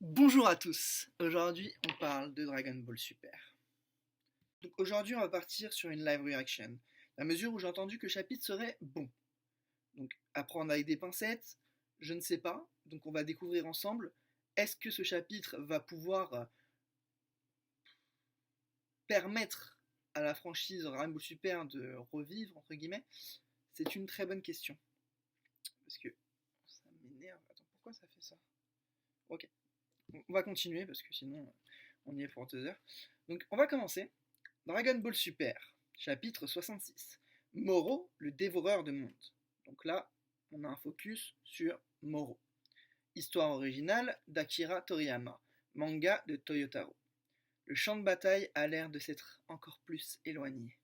Bonjour à tous, aujourd'hui on parle de Dragon Ball Super. Donc aujourd'hui on va partir sur une live reaction, à mesure où j'ai entendu que le chapitre serait bon. Donc à prendre avec des pincettes, je ne sais pas, donc on va découvrir ensemble, est-ce que ce chapitre va pouvoir permettre à la franchise Dragon Ball Super de revivre, entre guillemets. C'est une très bonne question. Parce que ça m'énerve, attends, pourquoi ça fait ça? Ok, on va continuer parce que sinon on y est pour 2 heures. Donc on va commencer. Dragon Ball Super, chapitre 66. Moro, le dévoreur de mondes. Donc là, on a un focus sur Moro. Histoire originale d'Akira Toriyama, manga de Toyotaro. Le champ de bataille a l'air de s'être encore plus éloigné.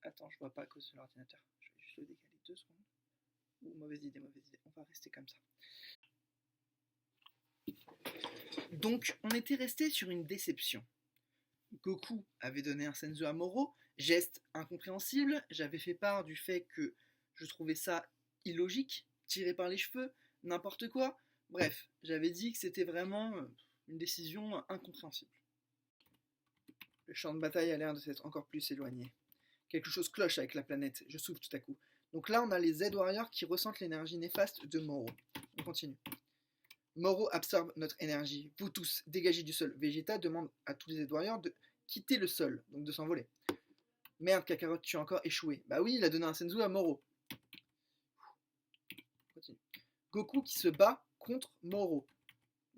Attends, je vois pas à cause de l'ordinateur. Je vais juste le décaler 2 secondes. Mauvaise idée. On va rester comme ça. Donc, on était resté sur une déception. Goku avait donné un senzu à Moro, geste incompréhensible, j'avais fait part du fait que je trouvais ça illogique, tiré par les cheveux, n'importe quoi. Bref, j'avais dit que c'était vraiment une décision incompréhensible. Le champ de bataille a l'air de s'être encore plus éloigné. Quelque chose cloche avec la planète, je souffle tout à coup. Donc là, on a les Z-Warriors qui ressentent l'énergie néfaste de Moro. On continue. Moro absorbe notre énergie. Vous tous, dégagez du sol. Vegeta demande à tous les Z-Warriors de quitter le sol, donc de s'envoler. Merde, Kakarot, tu as encore échoué. Bah oui, il a donné un senzu à Moro. Continue. Goku qui se bat contre Moro.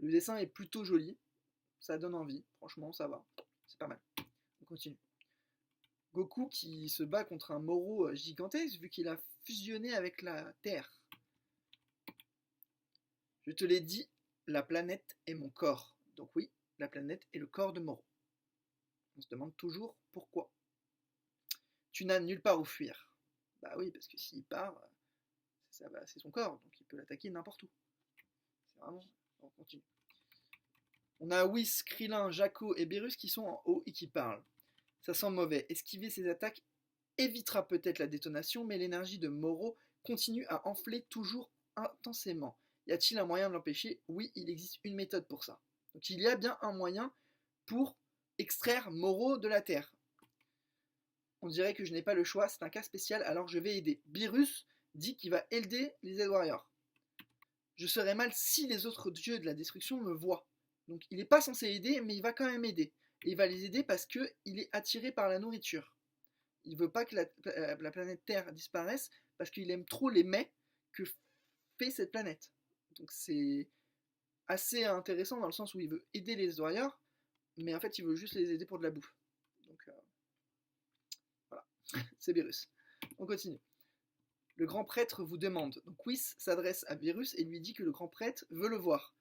Le dessin est plutôt joli. Ça donne envie. Franchement, ça va. C'est pas mal. On continue. Goku qui se bat contre un Moro gigantesque vu qu'il a fusionné avec la Terre. Je te l'ai dit, la planète est mon corps. Donc oui, la planète est le corps de Moro. On se demande toujours pourquoi. Tu n'as nulle part où fuir. Bah oui, parce que s'il part, c'est son corps, donc il peut l'attaquer n'importe où. C'est vraiment... On continue. On a Whis, Krillin, Jaco et Beerus qui sont en haut et qui parlent. Ça sent mauvais. Esquiver ces attaques évitera peut-être la détonation, mais l'énergie de Moro continue à enfler toujours intensément. Y a-t-il un moyen de l'empêcher? Oui, il existe une méthode pour ça. Donc il y a bien un moyen pour extraire Moro de la Terre. On dirait que je n'ai pas le choix, c'est un cas spécial, alors je vais aider. Beerus dit qu'il va aider les Z-Warriors. Je serais mal si les autres dieux de la destruction me voient. Donc il n'est pas censé aider, mais il va quand même aider. Et il va les aider parce qu'il est attiré par la nourriture. Il veut pas que la planète Terre disparaisse parce qu'il aime trop les mets que fait cette planète. Donc c'est assez intéressant dans le sens où il veut aider les Warriors, mais en fait il veut juste les aider pour de la bouffe. Donc voilà, c'est Beerus. On continue. Le grand prêtre vous demande. Donc Whis s'adresse à Beerus et lui dit que le grand prêtre veut le voir.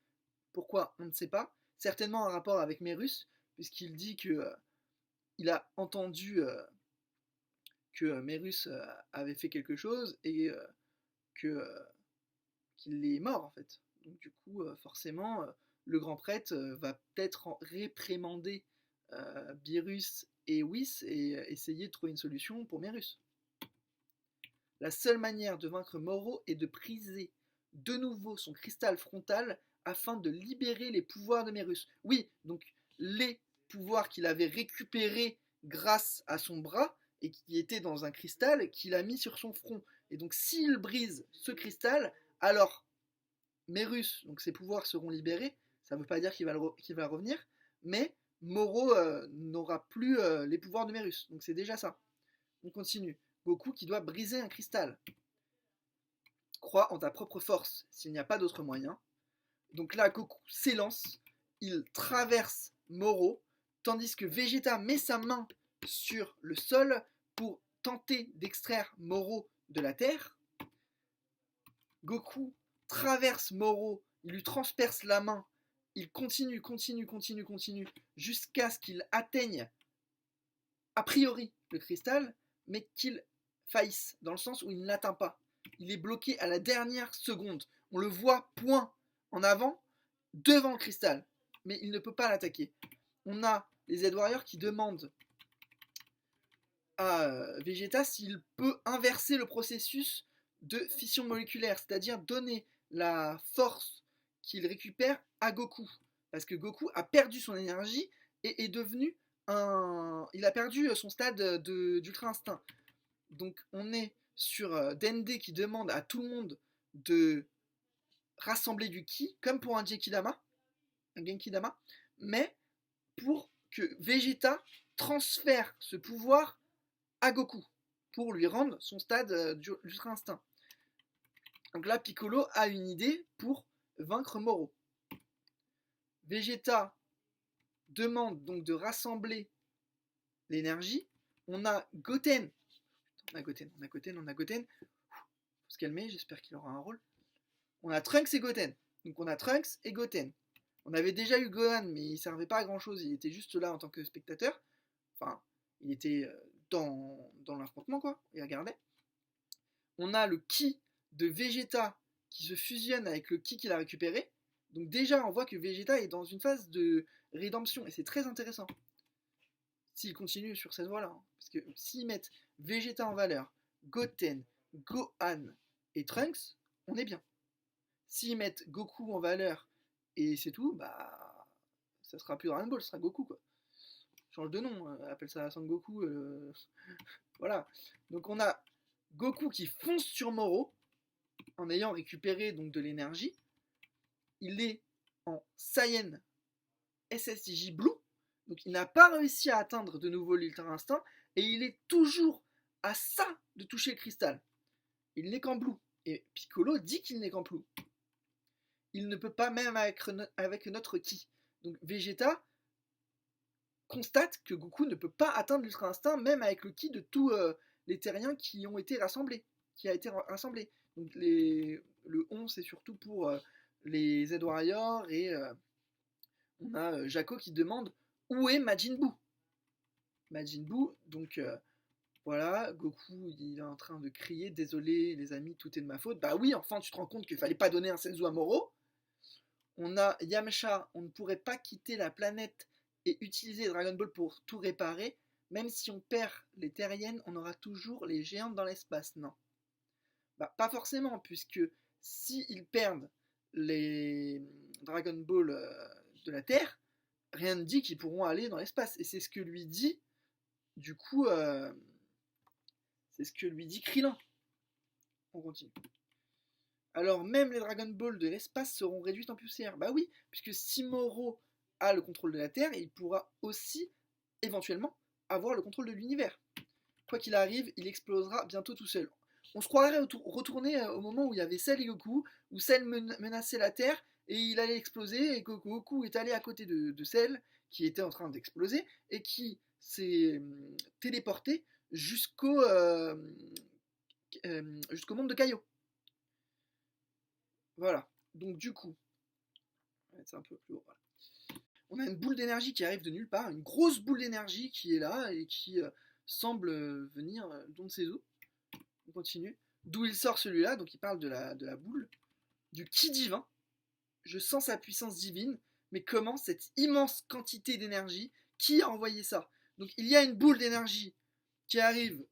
Pourquoi? On ne sait pas. Certainement un rapport avec Merus, puisqu'il dit que il a entendu que Merus avait fait quelque chose et que qu'il est mort en fait. Donc du coup, forcément, le grand prêtre va peut-être réprimander Beerus et Whis et essayer de trouver une solution pour Merus. La seule manière de vaincre Moro est de briser de nouveau son cristal frontal afin de libérer les pouvoirs de Merus. Oui, donc les pouvoirs qu'il avait récupérés grâce à son bras et qui étaient dans un cristal qu'il a mis sur son front. Et donc s'il brise ce cristal, alors Merus, donc ses pouvoirs seront libérés. Ça ne veut pas dire qu'il va revenir, mais Moro n'aura plus les pouvoirs de Merus. Donc c'est déjà ça. On continue. Goku qui doit briser un cristal. Crois en ta propre force s'il n'y a pas d'autre moyen. Donc là, Goku s'élance, il traverse Moro, tandis que Vegeta met sa main sur le sol pour tenter d'extraire Moro de la terre. Goku traverse Moro, il lui transperce la main, il continue jusqu'à ce qu'il atteigne a priori le cristal, mais qu'il faillisse, dans le sens où il ne l'atteint pas. Il est bloqué à la dernière seconde. On le voit point en avant, devant le cristal, mais il ne peut pas l'attaquer. On a les Z-Warriors qui demandent à Vegeta s'il peut inverser le processus de fission moléculaire, c'est-à-dire donner la force qu'il récupère à Goku. Parce que Goku a perdu son énergie et est devenu un... Il a perdu son stade d'Ultra Instinct. Donc on est sur Dende qui demande à tout le monde de rassembler du ki, comme pour un Genkidama, mais pour que Vegeta transfère ce pouvoir à Goku, pour lui rendre son stade d'Ultra Instinct. Donc là, Piccolo a une idée pour vaincre Moro. Vegeta demande donc de rassembler l'énergie. On a Goten. On a Goten. Faut se calmer, j'espère qu'il aura un rôle. On a Trunks et Goten. Donc on a Trunks et Goten. On avait déjà eu Gohan, mais il servait pas à grand chose. Il était juste là en tant que spectateur. Enfin, il était dans l'affrontement, quoi. Il regardait. On a le ki de Vegeta qui se fusionne avec le ki qu'il a récupéré. Donc déjà, on voit que Vegeta est dans une phase de rédemption. Et c'est très intéressant. S'ils continuent sur cette voie-là. Hein. Parce que s'ils mettent Vegeta en valeur, Goten, Gohan et Trunks, on est bien. S'ils mettent Goku en valeur et c'est tout, bah ça sera plus Dragon Ball, ça sera Goku quoi. Change de nom, appelle ça Sangoku. Voilà. Donc on a Goku qui fonce sur Moro en ayant récupéré donc de l'énergie. Il est en Saiyan SSJ Blue, donc il n'a pas réussi à atteindre de nouveau l'Ultra Instinct et il est toujours à ça de toucher le cristal. Il n'est qu'en Blue et Piccolo dit qu'il n'est qu'en Blue. Il ne peut pas même avec notre ki. Donc Vegeta constate que Goku ne peut pas atteindre l'Ultra Instinct même avec le ki de tous les terriens qui ont été rassemblés. Donc le 11 c'est surtout pour les Z-Warriors et on a Jaco qui demande où est Majin Buu. Majin Buu, donc voilà, Goku il est en train de crier désolé les amis, tout est de ma faute. Bah oui, enfin tu te rends compte qu'il fallait pas donner un Senzu à Moro. On a Yamcha, on ne pourrait pas quitter la planète et utiliser Dragon Ball pour tout réparer. Même si on perd les terriennes, on aura toujours les géantes dans l'espace. Non. Bah, pas forcément, puisque s'ils perdent les Dragon Ball de la Terre, rien ne dit qu'ils pourront aller dans l'espace. Et c'est ce que lui dit, du coup, c'est ce que lui dit Krillin. On continue. Alors même les Dragon Ball de l'espace seront réduites en poussière. Bah oui, puisque si Moro a le contrôle de la Terre, il pourra aussi, éventuellement, avoir le contrôle de l'univers. Quoi qu'il arrive, il explosera bientôt tout seul. On se croirait retourner au moment où il y avait Cell et Goku, où Cell menaçait la Terre, et il allait exploser, et Goku est allé à côté de Cell, qui était en train d'exploser, et qui s'est téléporté jusqu'au monde de Kaio. Voilà, donc du coup, c'est un peu plus haut, voilà. On a une boule d'énergie qui arrive de nulle part, une grosse boule d'énergie qui est là et qui semble venir d'on ne sait où. On continue. D'où il sort celui-là, donc il parle de la boule, du ki divin. Je sens sa puissance divine, mais comment cette immense quantité d'énergie, qui a envoyé ça? Donc il y a une boule d'énergie qui arrive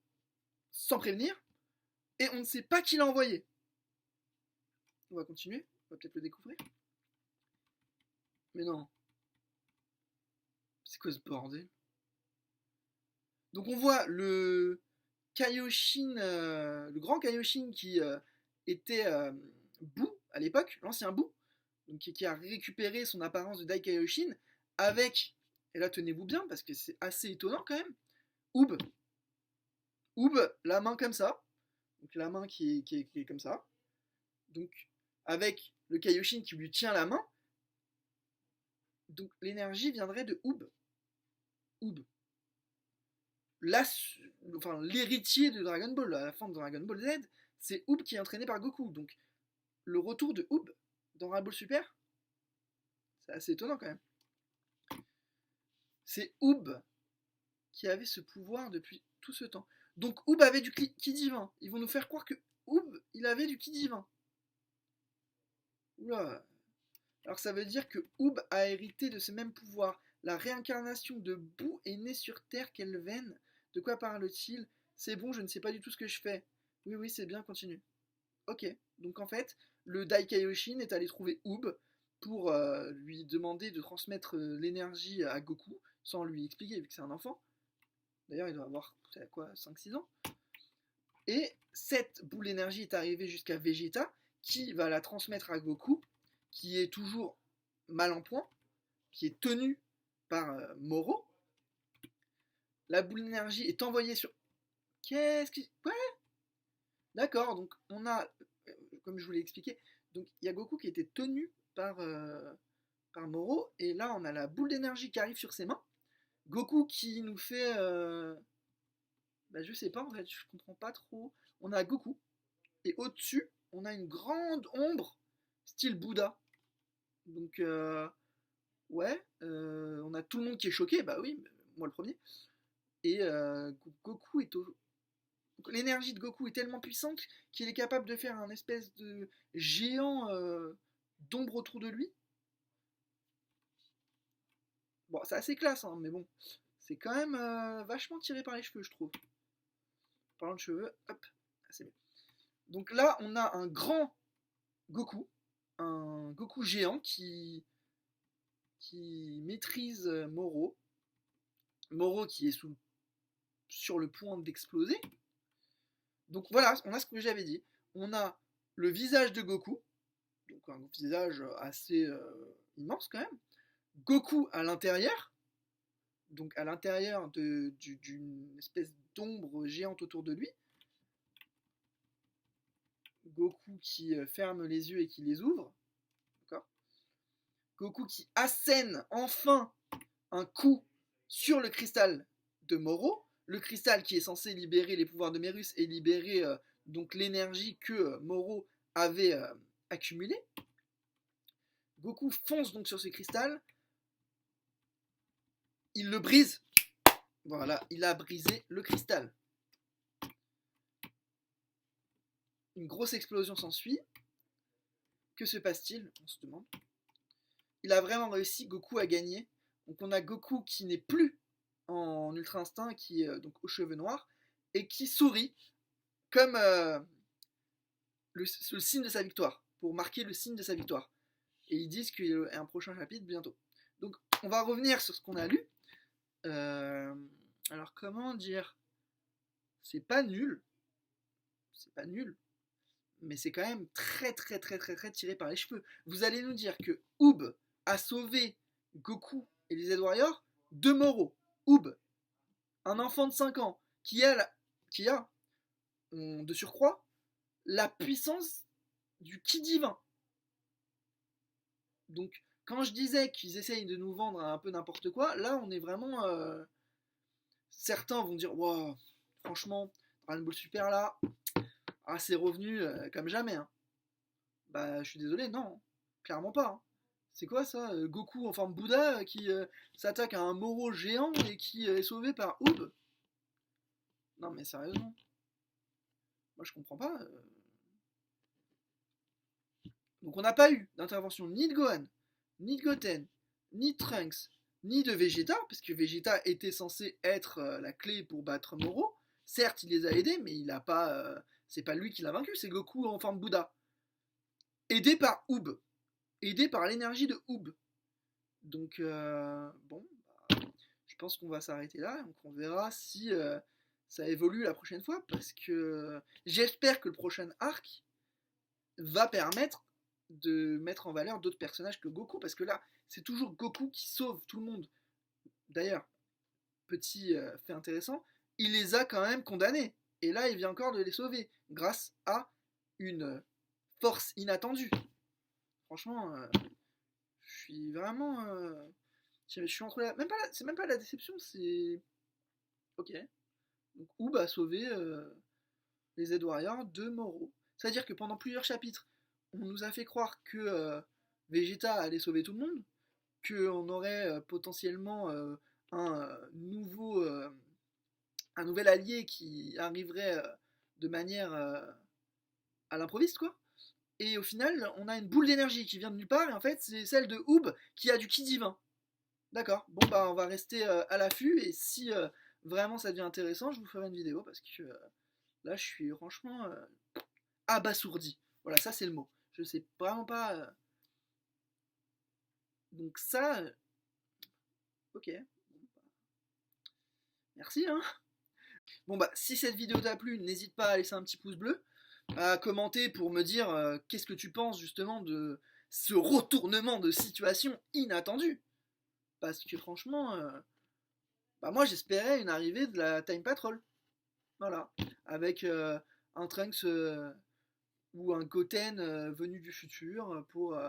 sans prévenir, et on ne sait pas qui l'a envoyé. On va continuer, on va peut-être le découvrir. Mais non. C'est quoi ce bordel? Donc on voit le Kaioshin, le grand Kaioshin qui était Buu à l'époque, l'ancien Buu, donc qui a récupéré son apparence de Dai Kaioshin avec, et là tenez-vous bien parce que c'est assez étonnant quand même, Oob, la main comme ça, donc la main qui est comme ça, donc avec le Kaioshin qui lui tient la main, donc l'énergie viendrait de Oob. L'héritier de Dragon Ball, à la fin de Dragon Ball Z, c'est Oob qui est entraîné par Goku. Donc le retour de Oob dans Dragon Ball Super, c'est assez étonnant quand même. C'est Oob qui avait ce pouvoir depuis tout ce temps. Donc Oob avait du ki divin. Ils vont nous faire croire que Oob, il avait du ki divin. Oula. Alors ça veut dire que Oob a hérité de ce même pouvoir. La réincarnation de Buu est née sur Terre, quelle veine? De quoi parle-t-il? C'est bon, je ne sais pas du tout ce que je fais. Oui, c'est bien, continue. Ok, donc en fait, le Dai Kaioshin est allé trouver Oob pour lui demander de transmettre l'énergie à Goku, sans lui expliquer, vu que c'est un enfant. D'ailleurs, il doit avoir, quoi, 5-6 ans. Et cette boule d'énergie est arrivée jusqu'à Vegeta, qui va la transmettre à Goku, qui est toujours mal en point, qui est tenu par Moro. La boule d'énergie est envoyée sur... Qu'est-ce qui... Ouais. D'accord, donc on a, comme je vous l'ai expliqué, donc il y a Goku qui était tenu par Moro, et là on a la boule d'énergie qui arrive sur ses mains. Goku qui nous fait... bah, je sais pas en fait, je comprends pas trop. On a Goku, et au-dessus, on a une grande ombre, style Bouddha. Donc, ouais, on a tout le monde qui est choqué, bah oui, moi le premier. Et Goku est au... L'énergie de Goku est tellement puissante qu'il est capable de faire un espèce de géant d'ombre autour de lui. Bon, c'est assez classe, hein, mais bon, c'est quand même vachement tiré par les cheveux, je trouve. Parlant de cheveux, hop, c'est bien. Donc là, on a un grand Goku, un Goku géant qui maîtrise Moro. Moro qui est sur le point d'exploser. Donc voilà, on a ce que j'avais dit. On a le visage de Goku, donc un visage assez immense quand même. Goku à l'intérieur, donc à l'intérieur d'une espèce d'ombre géante autour de lui. Goku qui ferme les yeux et qui les ouvre. D'accord. Goku qui assène enfin un coup sur le cristal de Moro. Le cristal qui est censé libérer les pouvoirs de Mérus et libérer donc l'énergie que Moro avait accumulée. Goku fonce donc sur ce cristal. Il le brise. Voilà, il a brisé le cristal. Une grosse explosion s'ensuit. Que se passe-t-il? On se demande. Il a vraiment réussi, Goku a gagné. Donc on a Goku qui n'est plus en Ultra Instinct, qui est donc aux cheveux noirs, et qui sourit comme le signe de sa victoire, pour marquer le signe de sa victoire. Et ils disent qu'il y a un prochain chapitre bientôt. Donc on va revenir sur ce qu'on a lu. Alors comment dire? C'est pas nul. C'est pas nul. Mais c'est quand même très très très très très tiré par les cheveux. Vous allez nous dire que Oob a sauvé Goku et les Z-Warriors de Moro. Oob, un enfant de 5 ans qui a de surcroît la puissance du ki divin. Donc quand je disais qu'ils essayent de nous vendre un peu n'importe quoi, là on est vraiment... certains vont dire, wow, franchement, Dragon Ball Super là, ah, c'est revenu comme jamais. Hein. Bah je suis désolé, non, clairement pas. Hein. C'est quoi ça Goku en forme Bouddha qui s'attaque à un Moro géant et qui est sauvé par Oob? Non mais sérieusement, moi je comprends pas. Donc on n'a pas eu d'intervention ni de Gohan, ni de Goten, ni de Trunks, ni de Vegeta, parce que Vegeta était censé être la clé pour battre Moro. Certes, il les a aidés, mais il a pas, c'est pas lui qui l'a vaincu, c'est Goku en forme Bouddha. Aidé par Oob, aidé par l'énergie de Oob. Donc bon, bah, je pense qu'on va s'arrêter là, donc on verra si ça évolue la prochaine fois, parce que j'espère que le prochain arc va permettre de mettre en valeur d'autres personnages que Goku, parce que là, c'est toujours Goku qui sauve tout le monde. D'ailleurs, petit fait intéressant, il les a quand même condamnés. Et là, il vient encore de les sauver, grâce à une force inattendue. Franchement, je suis vraiment... je suis entre la... c'est même pas la déception, c'est... Ok. Donc, Oob a sauvé les Z-Warriors de Moro. C'est-à-dire que pendant plusieurs chapitres, on nous a fait croire que Vegeta allait sauver tout le monde, qu'on aurait potentiellement un nouvel allié qui arriverait de manière à l'improviste, quoi. Et au final, on a une boule d'énergie qui vient de nulle part, et en fait, c'est celle de Oob qui a du ki divin. D'accord, bon bah on va rester à l'affût, et si vraiment ça devient intéressant, je vous ferai une vidéo, parce que là je suis franchement abasourdi. Voilà, ça c'est le mot. Je sais vraiment pas Donc ça, ok, merci hein. Bon bah si cette vidéo t'a plu, n'hésite pas à laisser un petit pouce bleu, à commenter pour me dire qu'est-ce que tu penses justement de ce retournement de situation inattendu. Parce que franchement, bah moi j'espérais une arrivée de la Time Patrol. Voilà. Avec un Trunks ou un Goten venu du futur pour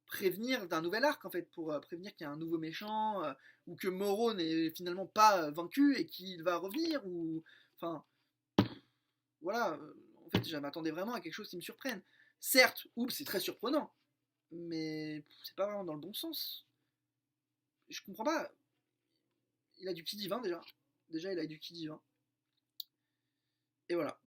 prévenir d'un nouvel arc en fait, pour prévenir qu'il y a un nouveau méchant, ou que Moro n'est finalement pas vaincu et qu'il va revenir, ou enfin voilà, en fait je m'attendais vraiment à quelque chose qui me surprenne. Certes, oups, c'est très surprenant, mais c'est pas vraiment dans le bon sens. Je comprends pas. Il a du ki divin déjà. Déjà il a du ki divin. Et voilà.